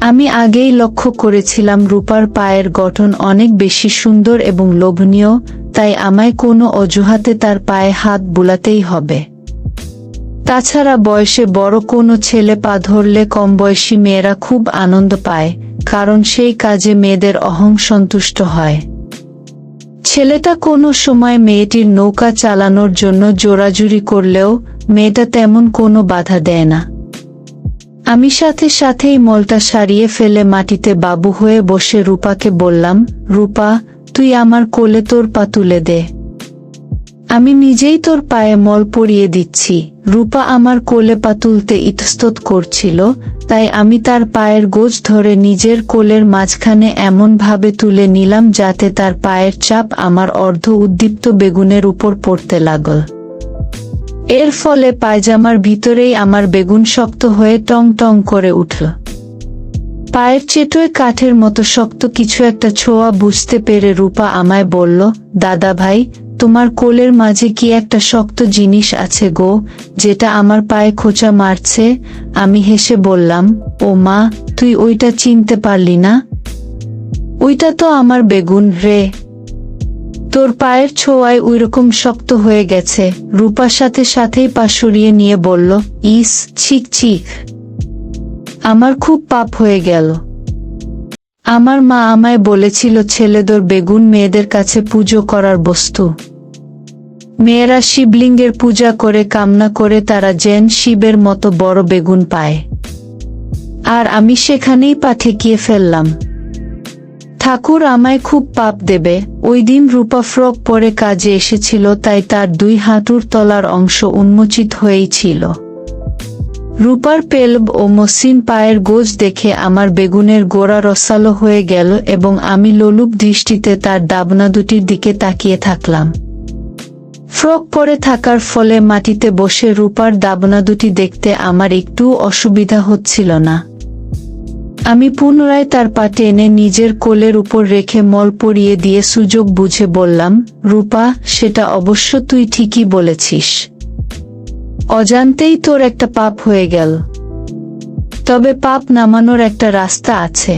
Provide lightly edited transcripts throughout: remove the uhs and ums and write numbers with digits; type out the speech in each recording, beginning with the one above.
আমি আগেই লক্ষ্য করেছিলাম রূপার পায়ের গঠন অনেক বেশি সুন্দর এবং লোভনীয়, তাই আমায় কোনো অজুহাতে তার পায়ে হাত বুলাতেই হবে। তাছাড়া বয়সে বড় কোনো ছেলে পা ধরলে কমবয়সী মেয়েরা খুব আনন্দ পায়, কারণ সেই কাজে মেয়েদের অহং সন্তুষ্ট হয়। ছেলেটা কোনো সময় মেয়েটির নৌকা চালানোর জন্য জোরাজুরি করলেও মেয়েটা তেমন কোনো বাধা দেয় না। আমি সাথে সাথেই মলটা সারিয়ে ফেলে মাটিতে বাবু হয়ে বসে রূপাকে বললাম, রূপা, তুই আমার কোলে তোর পা তুলে দে। আমি নিজেই তোর পায়ে মল পরিয়ে দিচ্ছি। রূপা আমার কোলে পা তুলতে ইতস্তত করছিল, তাই আমি তার পায়ের গোজ ধরে নিজের কোলের মাঝখানে এমনভাবে তুলে নিলাম যাতে তার পায়ের চাপ আমার অর্ধ উদ্দীপ্ত বেগুনের উপর পড়তে লাগল। এর ফলে পায়জামার ভিতরেই আমার বেগুন শক্ত হয়ে টং টং করে উঠল। পায়ের চেটোয় কাঠের মতো শক্ত কিছু একটা ছোঁয়া বুঝতে পেরে রূপা আমায় বলল, দাদা ভাই, তোমার কোলের মাঝে কি একটা শক্ত জিনিস আছে গো, যেটা আমার পায়ে খোঁচা মারছে। আমি হেসে বললাম, ও মা, তুই ওইটা চিনতে পারলি না? ওইটা তো আমার বেগুন রে। তোর পায়ের ছোঁয়ায় ওইরকম শক্ত হয়ে গেছে। রূপার সাথে সাথেই পা সরিয়ে নিয়ে বলল, ইস, ছিক ছিক, আমার খুব পাপ হয়ে গেল। আমার মা আমায় বলেছিল ছেলেদের বেগুন মেয়েদের কাছে পুজো করার বস্তু। মেয়েরা শিবলিঙ্গের পূজা করে কামনা করে তারা যেন শিবের মতো বড় বেগুন পায়। আর আমি সেখানেই পা ঠেকিয়ে ফেললাম। ঠাকুর আমায় খুব পাপ দেবে। ওই দিন রূপা ফ্রক পরে কাজে এসেছিল, তাই তার 2 হাঁটুর তলার অংশ উন্মোচিত হয়েই ছিল। রূপার পেলব ও মসৃণ পায়ের গোজ দেখে আমার বেগুনের গোড়া রসালো হয়ে গেল এবং আমি লোলুপ দৃষ্টিতে তার দাবনা দুটির দিকে তাকিয়ে থাকলাম। ফ্রক পরে থাকার ফলে মাটিতে বসে রূপার দাবনা দুটি দেখতে আমার একটু অসুবিধা হচ্ছিল না। আমি পুনরায় তার পা টেনে নিজের কোলের উপর রেখে মল পরিয়ে দিয়ে সুযোগ বুঝে বললাম, রূপা, সেটা অবশ্য তুই ঠিকই বলেছিস। অজান্তেই তোর একটা পাপ হয়ে গেল। তবে পাপ নামানোর একটা রাস্তা আছে।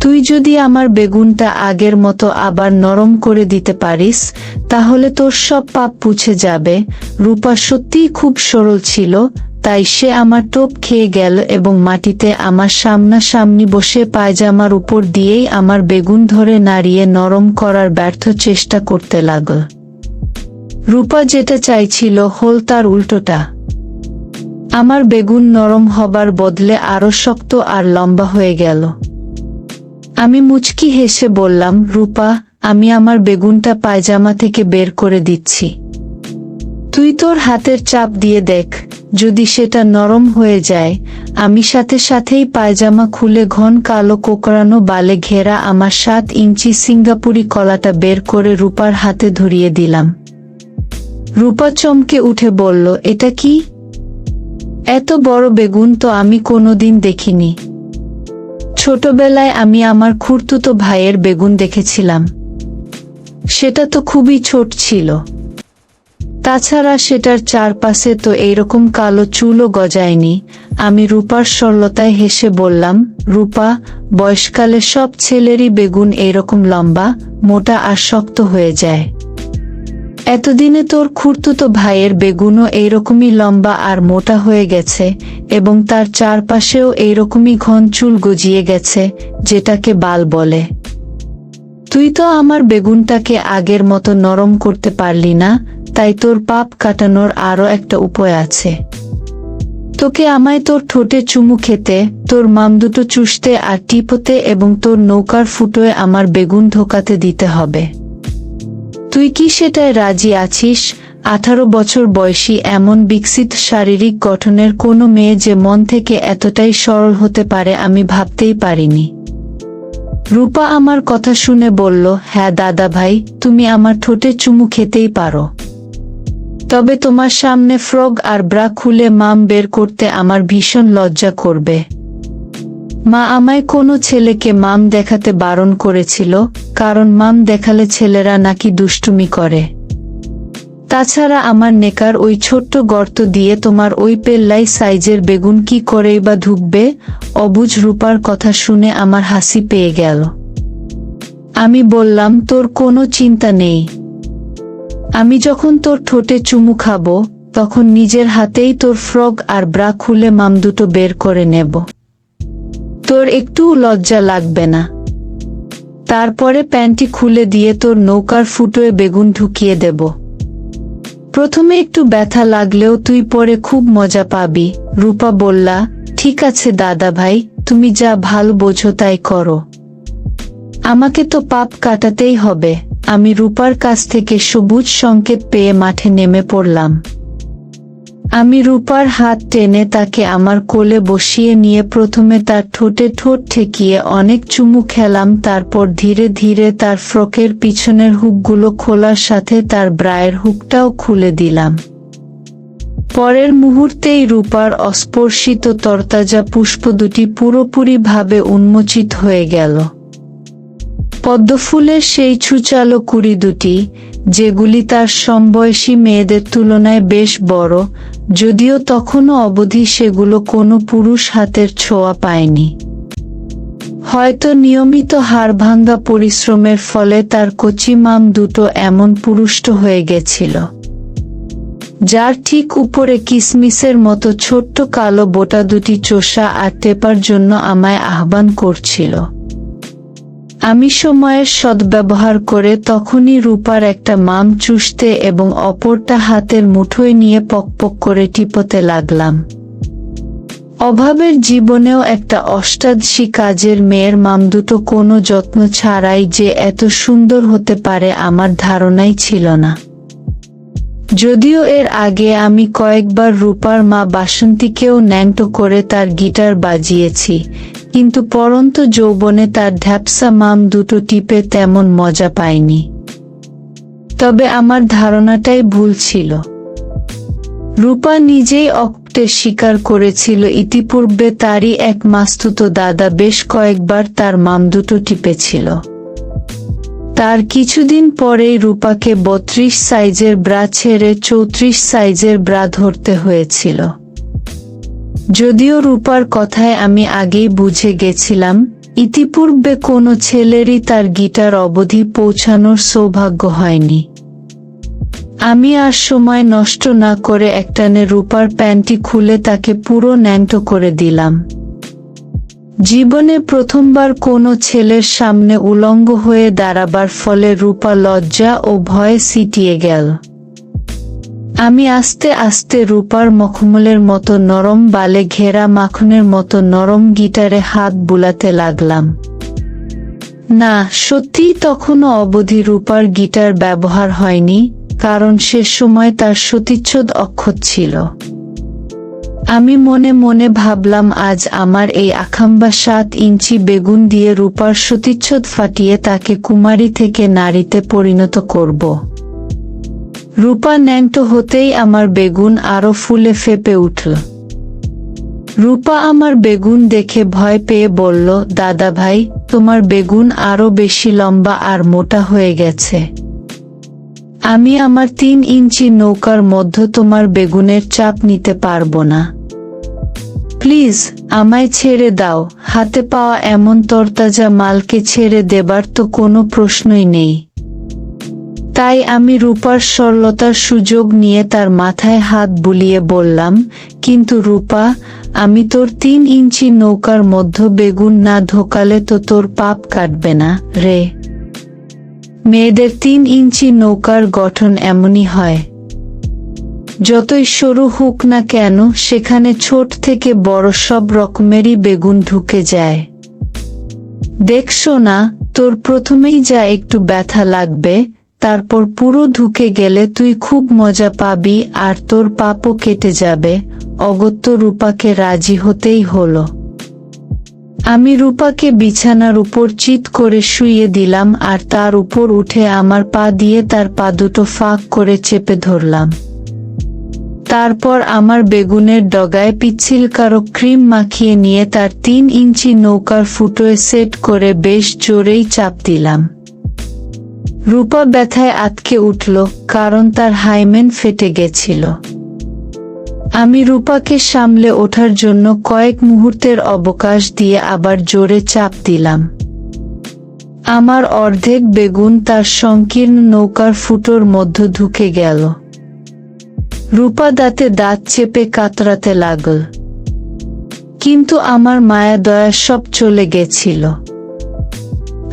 তুই যদি আমার বেগুনটা আগের মতো আবার নরম করে দিতে পারিস, তাহলে তোর সব পাপ মুছে যাবে। রূপা সত্যিই খুব সরল ছিল, তাই সে আমার টোপ খেয়ে গেল এবং মাটিতে আমার সামনাসামনি বসে পায়জামার উপর দিয়েই আমার বেগুন ধরে নাড়িয়ে নরম করার ব্যর্থ চেষ্টা করতে লাগল। রূপা যেটা চাইছিল হল তার উল্টোটা। আমার বেগুন নরম হবার বদলে আরো শক্ত আর লম্বা হয়ে গেল। আমি মুচকি হেসে বললাম, রূপা, আমি আমার বেগুনটা পায়জামা থেকে বের করে দিচ্ছি। তুই তোর হাতের চাপ দিয়ে দেখ, যদি সেটা নরম হয়ে যায়। আমি সাথে সাথেই পায়জামা খুলে ঘন কালো কোকড়ানো বালে ঘেরা আমার 7 ইঞ্চি সিঙ্গাপুরি কলাটা বের করে রূপার হাতে ধরিয়ে দিলাম। রূপা চমকে উঠে বলল, এটা কি? এত বড় বেগুন তো আমি কোনোদিন দেখিনি। ছোটবেলায় আমি আমার খুড়তুতো ভাইয়ের বেগুন দেখেছিলাম। সেটা তো খুবই ছোট ছিল। তাছাড়া সেটার চারপাশে তো এইরকম কালো চুলও গজায়নি। আমি রূপার সরলতায় হেসে বললাম, রূপা, বয়সকালে সব ছেলেরই বেগুন এইরকম লম্বা, মোটা আর শক্ত হয়ে যায়। এতদিনে তোর খুড়তুতো ভাইয়ের বেগুনও এইরকমই লম্বা আর মোটা হয়ে গেছে এবং তার চারপাশেও এইরকমই ঘন চুল গজিয়ে গেছে, যেটাকে বাল বলে। তুই তো আমার বেগুনটাকে আগের মতো নরম করতে পারলি না, তাই তোর পাপ কাটানোর আরো একটা উপায় আছে। তোকে আমায় তোর ঠোঁটে চুমু খেতে, তোর মাম দুটো চুষতে আর টিপতে এবং তোর নৌকার ফুটোয় আমার বেগুন ঢোকাতে দিতে হবে। তুই কি সেটায় রাজি আছিস? 18 বছর বয়সী এমন বিকশিত শারীরিক গঠনের কোনো মেয়ে যে মন থেকে এতটাই সরল হতে পারে আমি ভাবতেই পারিনি। রূপা আমার কথা শুনে বলল, হ্যাঁ দাদা ভাই, তুমি আমার ঠোঁটে চুমু খেতেই পারো। তবে তোমার সামনে ফ্রক আর ব্রা খুলে মাম বের করতে আমার ভীষণ লজ্জা করবে। মা আমায় কোনো ছেলেকে মাম দেখাতে বারণ করেছিল, কারণ মাম দেখালে ছেলেরা নাকি দুষ্টুমি করে। তাছাড়া আমার নেকার ওই ছোট্ট গর্ত দিয়ে তোমার ওই পেল্লাই সাইজের বেগুন কি করেই বা ঢুকবে? অবুঝ রূপার কথা শুনে আমার হাসি পেয়ে গেল। আমি বললাম, তোর কোনো চিন্তা নেই। আমি যখন তোর ঠোঁটে চুমু খাবো তখন নিজের হাতেই তোর ফ্রক আর ব্রা খুলে মাম দুটো বের করে নেব। তোর একটুও লজ্জা লাগবে না। তারপরে প্যান্টটি খুলে দিয়ে তোর নৌকার ফুটোয় বেগুন ঢুকিয়ে দেব। প্রথমে একটু ব্যথা লাগলেও তুই পরে খুব মজা পাবি। রূপা বললা, ঠিক আছে দাদা ভাই, তুমি যা ভালো বোঝো তাই করো। আমাকে তো পাপ কাটাতেই হবে। আমি রূপার কাছ থেকে সবুজ সংকেত পেয়ে মাঠে নেমে পড়লাম। আমি রূপার হাত টেনে তাকে আমার কোলে বসিয়ে নিয়ে প্রথমে তার ঠোঁটে ঠোঁট ঠেকিয়ে অনেক চুমু খেলাম। তারপর ধীরে ধীরে তার ফ্রকের পিছনের হুকগুলো খোলার সাথে তার ব্রায়ের হুকটাও খুলে দিলাম। পরের মুহূর্তেই রূপার অস্পর্শিত তরতাজা পুষ্প দুটি পুরোপুরিভাবে উন্মোচিত হয়ে গেল। পদ্মফুলের সেই ছুচালো কুড়ি দুটি, যেগুলি তার সমবয়সী মেয়েদের তুলনায় বেশ বড়, যদিও তখনও অবধি সেগুলো কোনো পুরুষ হাতের ছোঁয়া পায়নি। হয়তো নিয়মিত হাড়ভাঙ্গা পরিশ্রমের ফলে তার কচি মাম দুটো এমন পুরুষ্ট হয়ে গেছিল, যার ঠিক উপরে কিসমিসের মতো ছোট্ট কালো বোটা দুটি চোষা আর টেপার জন্য আমায় আহ্বান করছিল। আমি সময়ের সদ্ব্যবহার করে তখনই রূপার একটা মাম চুষতে এবং অপরটা হাতের মুঠোয় নিয়ে পকপক করে টিপতে লাগলাম। অভাবের জীবনেও একটা অষ্টাদশী কাজের মেয়ের মাম দুটো কোনো যত্ন ছাড়াই যে এত সুন্দর হতে পারে আমার ধারণাই ছিল না। যদিও এর আগে আমি কয়েকবার রূপার মা বাসন্তীকেও ন্যাংটো করে তার গিটার বাজিয়েছি, কিন্তু পরন্ত যৌবনে তার ঢ্যাপসা মাম দুটো টিপে তেমন মজা পাইনি। তবে আমার ধারণাটাই ভুল ছিল। রূপা নিজেই অকপটে স্বীকার করেছিল ইতিপূর্বে তারই এক মাস্তুতো দাদা বেশ কয়েকবার তার মাম দুটো টিপেছিল। তার কিছুদিন পরেই রূপাকে 32 সাইজের ব্রা ছেড়ে 34 সাইজের ব্রা ধরতে হয়েছিল। যদিও রূপার কথায় আমি আগেই বুঝে গেছিলাম, ইতিপূর্বে কোনো ছেলেরই তার গিটার অবধি পৌঁছানোর সৌভাগ্য হয়নি। আমি আর সময় নষ্ট না করে একটানে রূপার প্যান্টটি খুলে তাকে পুরো ন্যাংটো করে দিলাম। জীবনে প্রথমবার কোনো ছেলের সামনে উলঙ্গ হয়ে দাঁড়াবার ফলে রূপা লজ্জা ও ভয়ে সিটিয়ে গেল। আমি আস্তে আস্তে রূপার মখমলের মতো নরম বালে ঘেরা মাখনের মতো নরম গিটারে হাত বুলাতে লাগলাম। না, সত্যিই তখনও অবধি রূপার গিটার ব্যবহার হয়নি, কারণ সে সময় তার সতীচ্ছদ অক্ষত ছিল। আমি মনে মনে ভাবলাম, আজ আমার এই আখাম্বা 7 ইঞ্চি বেগুন দিয়ে রূপার সতীচ্ছদ ফাটিয়ে তাকে কুমারী থেকে নারীতে পরিণত করব। রূপা ন্যাংটো হতেই আমার বেগুন আরো ফুলে ফেপে উঠল। রূপা আমার বেগুন দেখে ভয় পেয়ে বলল, দাদা ভাই, তোমার বেগুন আরো বেশি লম্বা আর মোটা হয়ে গেছে। আমি আমার 3 ইঞ্চি নৌকার মধ্যে তোমার বেগুনের চাপ নিতে পারবো না। প্লিজ আমায় ছেড়ে দাও। হাতে পাওয়া এমন তরতাজা মালকে ছেড়ে দেবার তো কোনো প্রশ্নই নেই। তাই আমি রূপার সরলতার সুযোগ নিয়ে তার মাথায় হাত বুলিয়ে বললাম, কিন্তু রূপা, আমি তোর 3 ইঞ্চি নৌকার মধ্যে বেগুন না ঢোকালে তো তোর পাপ কাটবে না রে। মেয়েদের 3 ইঞ্চি নৌকার গঠন এমনই হয়। যতই সরু হোক না কেন, সেখানে ছোট থেকে বড় সব রকমেরই বেগুন ঢুকে যায়। দেখছো না, তোর প্রথমেই যা একটু ব্যথা লাগবে, তারপর পুরো ঢুকে গেলে তুই খুব মজা পাবি আর তোর পাপও কেটে যাবে। অগত্যা রূপাকে রাজি হতেই হলো। আমি রূপাকে বিছানার উপর চিৎ করে শুইয়ে দিলাম আর তার উপর উঠে আমার পা দিয়ে তার পা দুটো ফাঁক করে চেপে ধরলাম। তারপর আমার বেগুনের ডগায় পিচ্ছিলকারক ক্রিম মাখিয়ে নিয়ে তার 3 ইঞ্চি নৌকার ফুটোয় সেট করে বেশ জোরেই চাপ দিলাম। রূপা ব্যথায় আঁতকে উঠল, কারণ তার হাইমেন ফেটে গেছিল। আমি রূপাকে সামলে ওঠার জন্য কয়েক মুহূর্তের অবকাশ দিয়ে আবার জোরে চাপ দিলাম। আমার অর্ধেক বেগুন তার সংকীর্ণ নৌকার ফুটোর মধ্যে ঢুকে গেল। রূপা দাঁতে দাঁত চেপে কাতরাতে লাগল, কিন্তু আমার মায়া দয়া সব চলে গেছিল।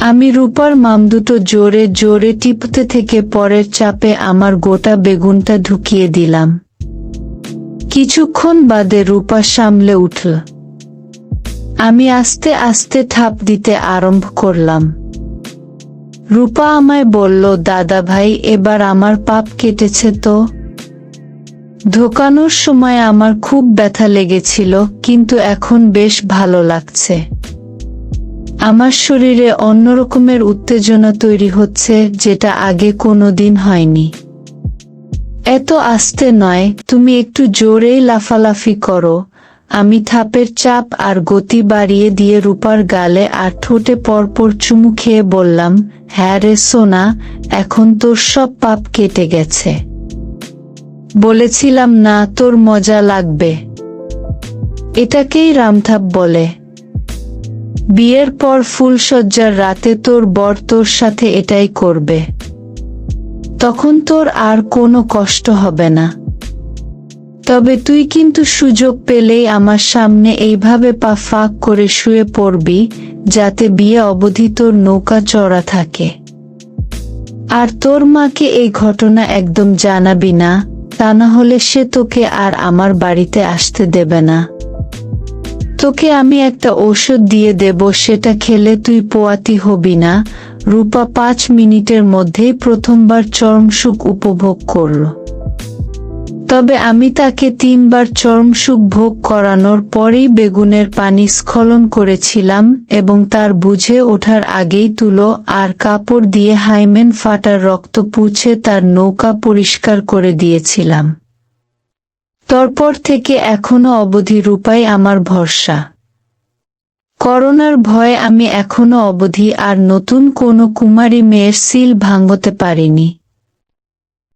আমি রূপার মাম দুটো জোরে জোরে টিপতে থেকে পরের চাপে আমার গোটা বেগুনটা ঢুকিয়ে দিলাম। কিছুক্ষণ বাদে রূপা সামলে উঠল। আমি আস্তে আস্তে ঠাপ দিতে আরম্ভ করলাম। রূপা আমায় বলল, দাদা ভাই, এবার আমার পাপ কেটেছে তো? ঢোকানোর সময় আমার খুব ব্যথা লেগেছিল, কিন্তু এখন বেশ ভালো লাগছে। আমার শরীরে অন্যরকমের উত্তেজনা তৈরি হচ্ছে, যেটা আগে কোনোদিন হয়নি। এত আস্তে নয়, তুমি একটু জোরেই লাফালাফি করো। আমি থাপের চাপ আর গতি বাড়িয়ে দিয়ে রূপার গালে আর ঠোঁটে পরপর চুমু খেয়ে বললাম, হ্যাঁ রে সোনা, এখন তোর সব পাপ কেটে গেছে। বলেছিলাম না তোর মজা লাগবে? এটাকেই রামথাপ বলে। বিয়ের পর ফুলশয্যার রাতে তোর বর তোর সাথে এটাই করবে। তখন তোর আর কোনো কষ্ট হবে না। তবে তুই কিন্তু সুযোগ পেলেই আমার সামনে এইভাবে পা ফাঁক করে শুয়ে পড়বি, যাতে বিয়ে অবধি তোর নৌকা চড়া থাকে। আর তোর মাকে এই ঘটনা একদম জানাবি না, তা না হলে সে তোকে আর আমার বাড়িতে আসতে দেবে না। তোকে আমি একটা ঔষধ দিয়ে দেব, সেটা খেলে তুই পোয়াতি হবি না। রূপা 5 মিনিটের মধ্যেই প্রথমবার চরম সুখ উপভোগ করল। তবে আমি তাকে 3 বার চরম সুখ ভোগ করানোর পরেই বেগুনের পানি স্খলন করেছিলাম এবং তার বুঝে ওঠার আগেই তুলো আর কাপড় দিয়ে হাইমেন ফাটার রক্ত পুছে তার নৌকা পরিষ্কার করে দিয়েছিলাম। তারপর থেকে এখনো অবধি রূপাই আমার ভরসা। করোনার ভয়ে আমি এখনো অবধি আর নতুন কোনো কুমারী মেয়ের সিল ভাঙতে পারিনি।